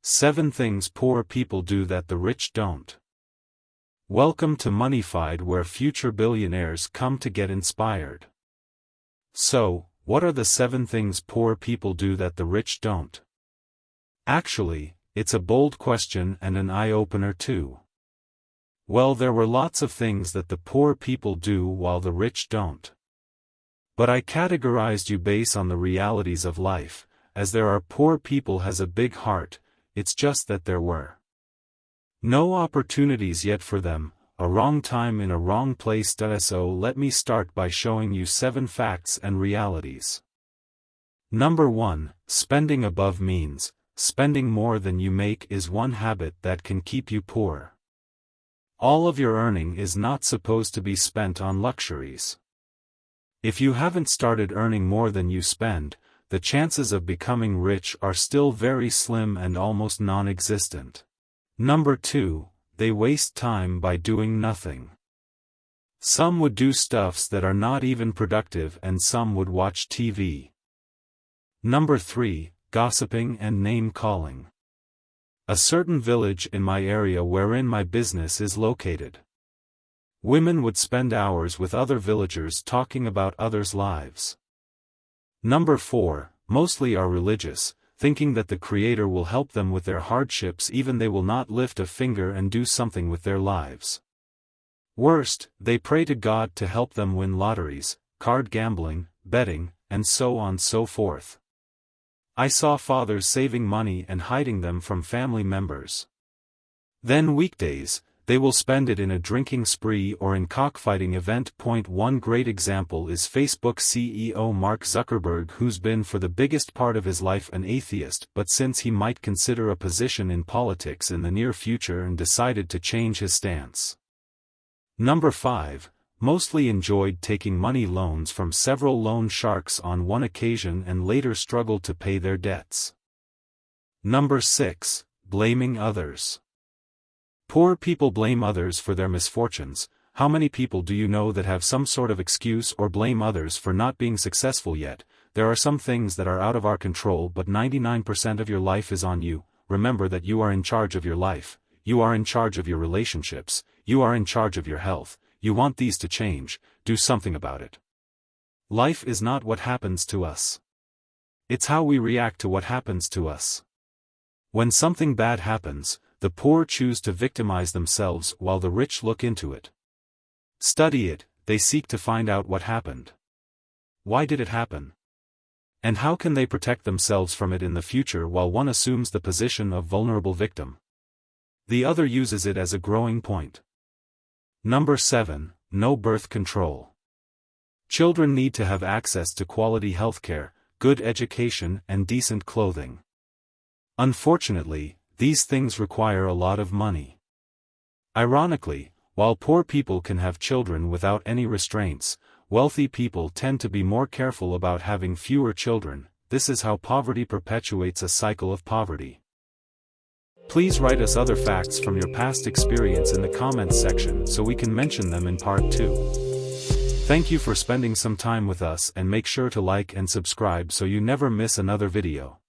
7 Things Poor People Do That the Rich Don't. Welcome to Moneyfied, where future billionaires come to get inspired. So, what are the 7 things poor people do that the rich don't? Actually, it's a bold question and an eye-opener too. Well, there were lots of things that the poor people do while the rich don't. But I categorized you based on the realities of life, as there are poor people has a big heart. It's just that there were no opportunities yet for them, a wrong time in a wrong place. So let me start by showing you 7 facts and realities. Number 1, spending above means. Spending more than you make is one habit that can keep you poor. All of your earning is not supposed to be spent on luxuries. If you haven't started earning more than you spend, the chances of becoming rich are still very slim and almost non-existent. Number 2, they waste time by doing nothing. Some would do stuffs that are not even productive, and some would watch TV. Number 3, gossiping and name-calling. A certain village in my area wherein my business is located. Women would spend hours with other villagers talking about others' lives. Number 4, mostly are religious, thinking that the Creator will help them with their hardships even they will not lift a finger and do something with their lives. Worst, they pray to God to help them win lotteries, card gambling, betting, and so on so forth. I saw fathers saving money and hiding them from family members. Then weekdays, they will spend it in a drinking spree or in cockfighting event. One great example is Facebook CEO Mark Zuckerberg, who's been for the biggest part of his life an atheist, but since he might consider a position in politics in the near future and decided to change his stance. Number 5, mostly enjoyed taking money loans from several loan sharks on one occasion and later struggled to pay their debts. Number 6, blaming others. Poor people blame others for their misfortunes. How many people do you know that have some sort of excuse or blame others for not being successful yet? There are some things that are out of our control, but 99% of your life is on you. Remember that you are in charge of your life, you are in charge of your relationships, you are in charge of your health. You want these to change, do something about it. Life is not what happens to us. It's how we react to what happens to us. When something bad happens, the poor choose to victimize themselves while the rich look into it. Study it, they seek to find out what happened. Why did it happen? And how can they protect themselves from it in the future, while one assumes the position of vulnerable victim? The other uses it as a growing point. Number 7, no birth control. Children need to have access to quality healthcare, good education, and decent clothing. Unfortunately, these things require a lot of money. Ironically, while poor people can have children without any restraints, wealthy people tend to be more careful about having fewer children. This is how poverty perpetuates a cycle of poverty. Please write us other facts from your past experience in the comments section so we can mention them in part 2. Thank you for spending some time with us, and make sure to like and subscribe so you never miss another video.